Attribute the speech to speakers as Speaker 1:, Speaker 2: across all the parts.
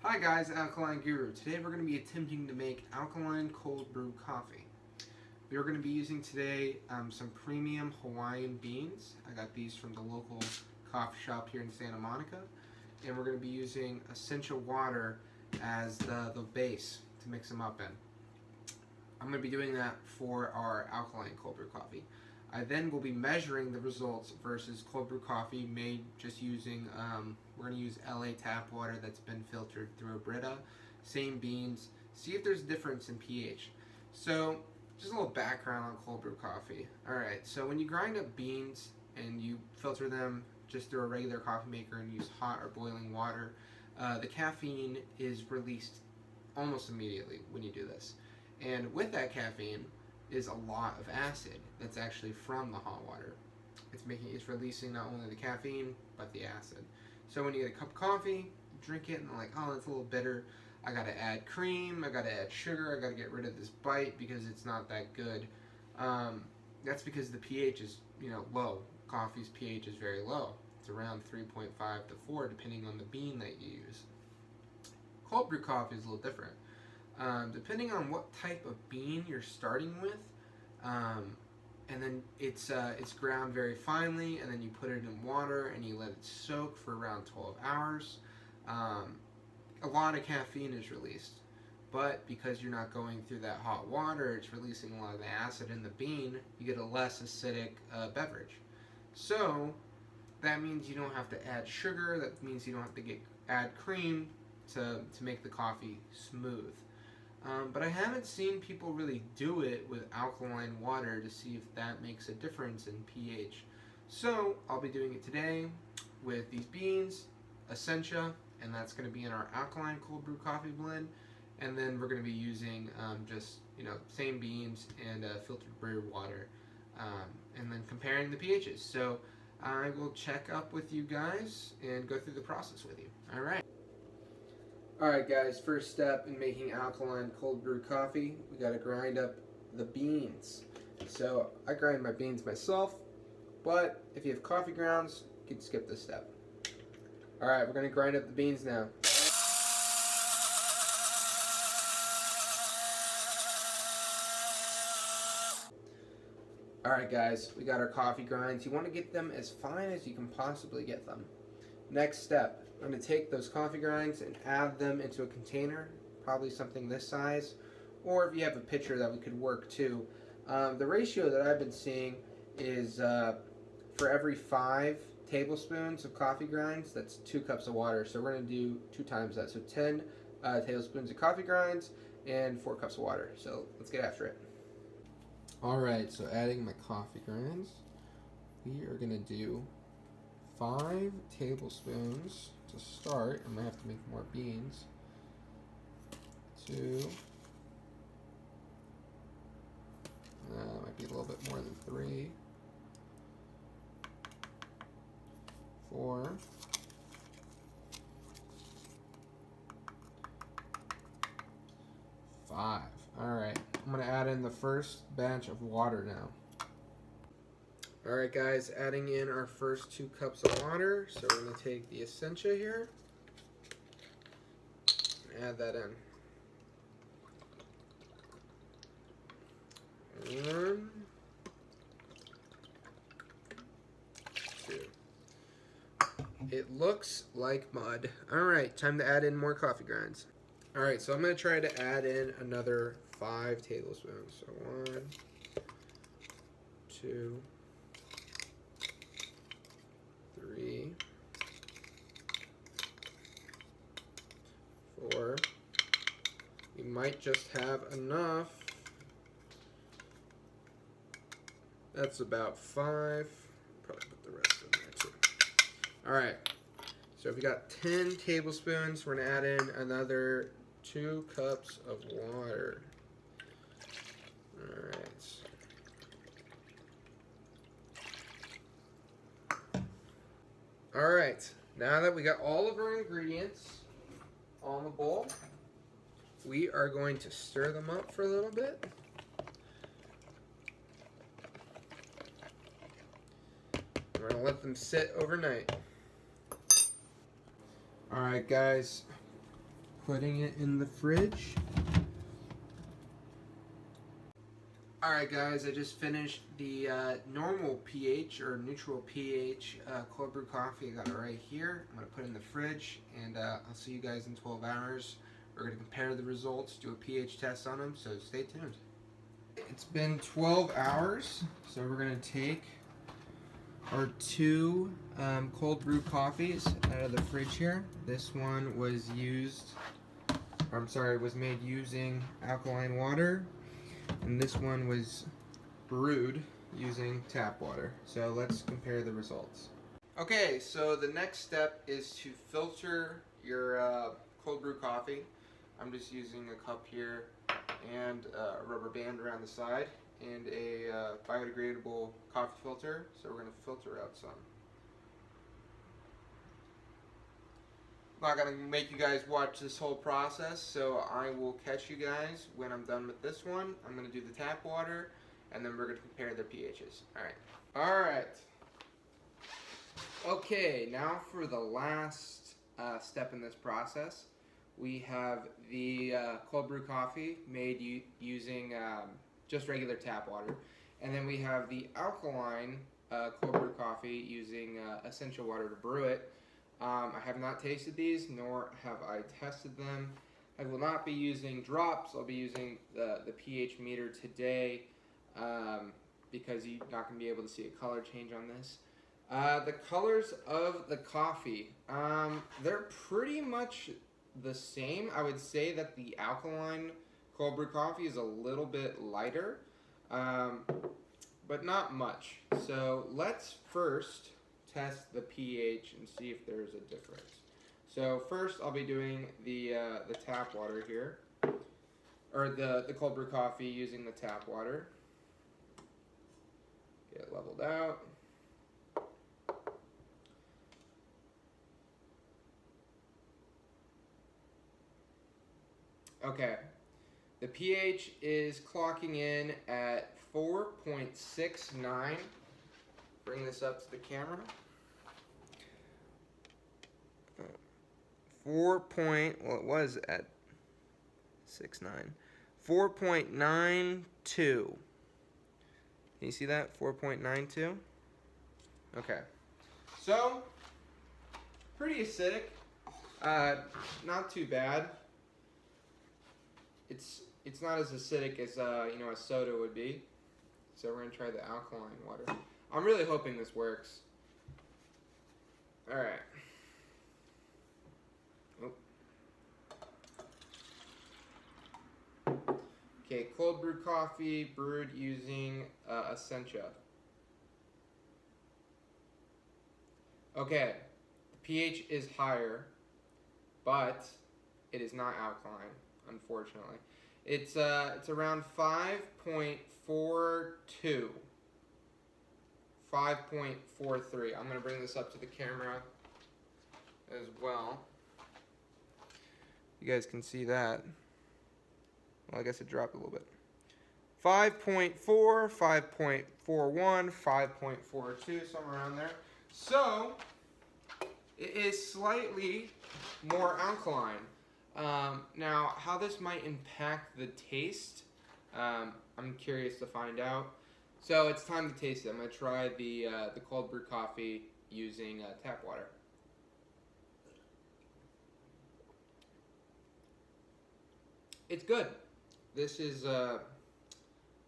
Speaker 1: Hi guys, Alkaline Guru. Today we're going to be attempting to make alkaline cold brew coffee. We're going to be using today some premium Hawaiian beans. I got these from the local coffee shop here in Santa Monica. And we're going to be using Essentia water as the base to mix them up in. I'm going to be doing that for our alkaline cold brew coffee. I then will be measuring the results versus cold brew coffee made just using, we're going to use LA tap water that's been filtered through a Brita, same beans, see if there's a difference in pH. So, just a little background on cold brew coffee. Alright, so when you grind up beans and you filter them just through a regular coffee maker and use hot or boiling water, the caffeine is released almost immediately when you do this. And with that caffeine is a lot of acid that's actually from the hot water. It's releasing not only the caffeine but the acid. So when you get a cup of coffee, drink it and like, oh, it's a little bitter. I gotta add cream, I gotta add sugar, I gotta get rid of this bite because it's not that good. That's because the pH is, low. Coffee's pH is very low. It's around 3.5 to 4 depending on the bean that you use. Cold brew coffee is a little different. Depending on what type of bean you're starting with, and then it's ground very finely, and then you put it in water and you let it soak for around 12 hours. A lot of caffeine is released, but because you're not going through that hot water, it's releasing a lot of the acid in the bean. You get a less acidic beverage. So that means you don't have to add sugar. That means you don't have to add cream to make the coffee smooth. But I haven't seen people really do it with alkaline water to see if that makes a difference in pH. So I'll be doing it today with these beans, Essentia, and that's going to be in our alkaline cold brew coffee blend. And then we're going to be using same beans and filtered brew water, and then comparing the pHs. So I will check up with you guys and go through the process with you. All right. Alright guys, first step in making alkaline cold brew coffee, we gotta grind up the beans. So I grind my beans myself, but if you have coffee grounds, you can skip this step. Alright, we're gonna grind up the beans now. Alright guys, we got our coffee grinds. You want to get them as fine as you can possibly get them. Next step, I'm going to take those coffee grinds and add them into a container, probably something this size, or if you have a pitcher that we could work too. The ratio that I've been seeing is for every 5 tablespoons of coffee grinds, that's 2 cups of water. So we're going to do 2 times that, so 10 tablespoons of coffee grinds and 4 cups of water. So let's get after it. Alright, so adding my coffee grinds, we are going to do 5 tablespoons to start. I might have to make more beans. 2. Might be a little bit more than 3. 4. 5. Alright, I'm going to add in the first batch of water now. Alright guys, adding in our first 2 cups of water. So we're going to take the Essentia here and add that in. 1, 2. It looks like mud. Alright, time to add in more coffee grinds. Alright, so I'm going to try to add in another 5 tablespoons. So 1, 2, 3, 4. You might just have enough. That's about 5. Probably put the rest in there too. Alright, so we got 10 tablespoons. We're going to add in another 2 cups of water. Alright. Alright, now that we got all of our ingredients on the bowl, we are going to stir them up for a little bit. We're going to let them sit overnight. Alright guys, putting it in the fridge. Alright guys, I just finished the normal pH or neutral pH cold brew coffee. I got it right here. I'm going to put it in the fridge, and I'll see you guys in 12 hours. We're going to compare the results, do a pH test on them, so stay tuned. It's been 12 hours, so we're going to take our two cold brew coffees out of the fridge here. This one was was made using alkaline water, and this one was brewed using tap water. So let's compare the results. Okay, so the next step is to filter your cold brew coffee. I'm just using a cup here and a rubber band around the side and a biodegradable coffee filter. So we're going to filter out some. I'm not going to make you guys watch this whole process, so I will catch you guys when I'm done with this one. I'm going to do the tap water, and then we're going to compare their pHs. Alright. Okay, now for the last step in this process. We have the cold brew coffee made using just regular tap water. And then we have the alkaline cold brew coffee using Essentia water to brew it. I have not tasted these, nor have I tested them. I will not be using drops. I'll be using the pH meter today because you're not going to be able to see a color change on this. The colors of the coffee, they're pretty much the same. I would say that the alkaline cold brew coffee is a little bit lighter, but not much. So let's first test the pH and see if there's a difference. So first I'll be doing the tap water here, or the cold brew coffee using the tap water. Get it leveled out. Okay, the pH is clocking in at 4.69. Bring this up to the camera. 4. It was at 6.9. 4.92. Can you see that? 4.92. Okay. So, pretty acidic. Not too bad. It's not as acidic as a soda would be. So we're gonna try the alkaline water. I'm really hoping this works. All right. Okay, cold brew coffee brewed using Essentia. Okay, the pH is higher, but it is not alkaline, unfortunately. It's around 5.42. 5.43. I'm gonna bring this up to the camera as well. You guys can see that. Well, I guess it dropped a little bit. 5.4, 5.41, 5.42, somewhere around there. So, it is slightly more alkaline. Now, how this might impact the taste, I'm curious to find out. So, it's time to taste it. I'm going to try the cold brew coffee using tap water. It's good. This is a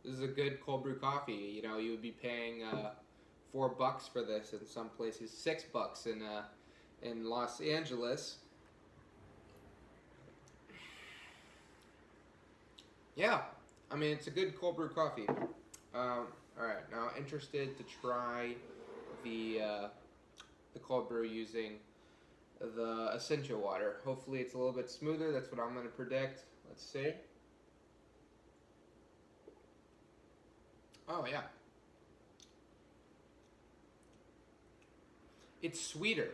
Speaker 1: good cold brew coffee. You know, you would be paying $4 for this in some places, $6 in Los Angeles. Yeah, I mean, it's a good cold brew coffee. All right, now interested to try the cold brew using the Essentia water. Hopefully, it's a little bit smoother. That's what I'm going to predict. Let's see. Oh, yeah. It's sweeter.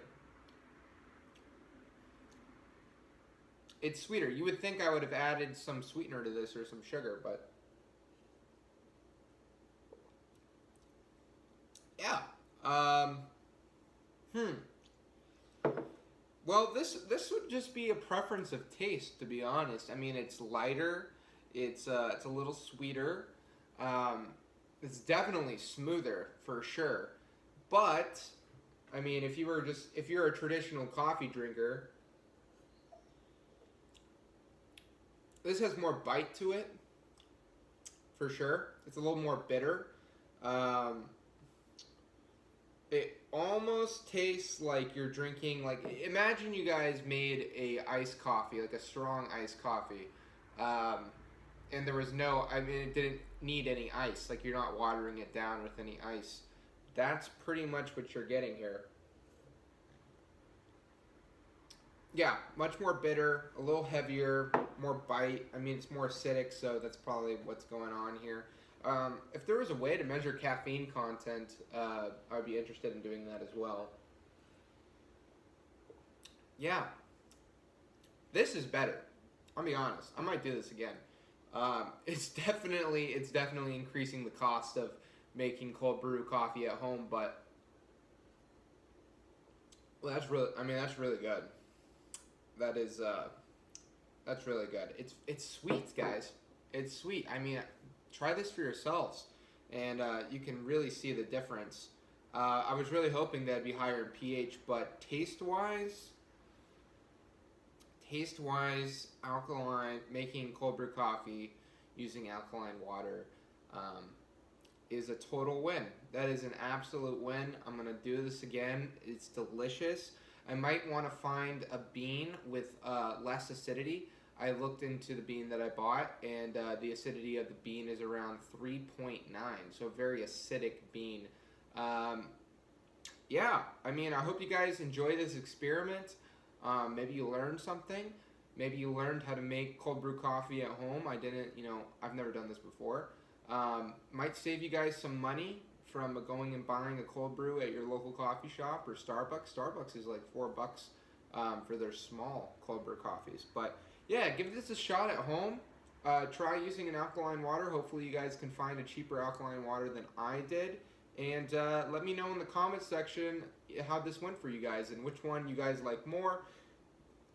Speaker 1: It's sweeter. You would think I would have added some sweetener to this or some sugar, but yeah. Well, this would just be a preference of taste, to be honest. I mean, it's lighter, it's a little sweeter, um, it's definitely smoother for sure. But I mean, if you're a traditional coffee drinker, this has more bite to it for sure. It's a little more bitter. Um, It almost tastes like you're drinking, like, imagine you guys made a iced coffee, like a strong iced coffee, and there was no, I mean, it didn't need any ice, like you're not watering it down with any ice. That's pretty much what you're getting here. Yeah, much more bitter, a little heavier, more bite. I mean, it's more acidic, so that's probably what's going on here. If there was a way to measure caffeine content, I'd be interested in doing that as well. Yeah, this is better. I'll be honest. I might do this again. It's definitely increasing the cost of making cold brew coffee at home, but well, that's really good. That is that's really good. It's sweet, guys. It's sweet. I mean, try this for yourselves, and you can really see the difference. I was really hoping that'd be higher in pH, but taste-wise, alkaline, making cold brew coffee using alkaline water is a total win. That is an absolute win. I'm gonna do this again. It's delicious. I might want to find a bean with less acidity. I looked into the bean that I bought, and the acidity of the bean is around 3.9, so a very acidic bean. Yeah, I mean, I hope you guys enjoy this experiment. Maybe you learned something. Maybe you learned how to make cold brew coffee at home. I didn't, I've never done this before. Might save you guys some money from going and buying a cold brew at your local coffee shop or Starbucks. Starbucks is like $4 for their small cold brew coffees. But yeah, give this a shot at home. Try using an alkaline water. Hopefully you guys can find a cheaper alkaline water than I did. And let me know in the comments section how this went for you guys and which one you guys like more.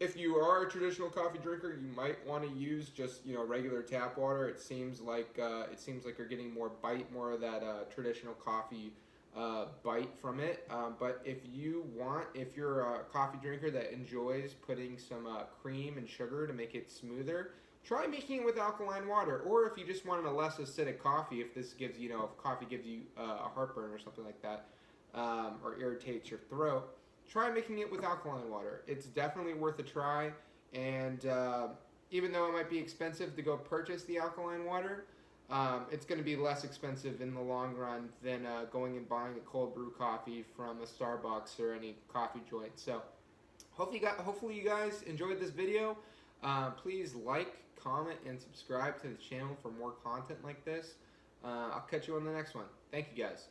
Speaker 1: If you are a traditional coffee drinker, you might want to use just regular tap water. It seems like you're getting more bite, more of that traditional coffee bite from it. But if you're a coffee drinker that enjoys putting some cream and sugar to make it smoother, try making it with alkaline water. Or if you just want a less acidic coffee, if this gives if coffee gives you a heartburn or something like that, or irritates your throat, try making it with alkaline water. It's definitely worth a try, and even though it might be expensive to go purchase the alkaline water, it's going to be less expensive in the long run than going and buying a cold brew coffee from a Starbucks or any coffee joint. So hopefully you guys enjoyed this video. Please like, comment, and subscribe to the channel for more content like this. I'll catch you on the next one. Thank you guys.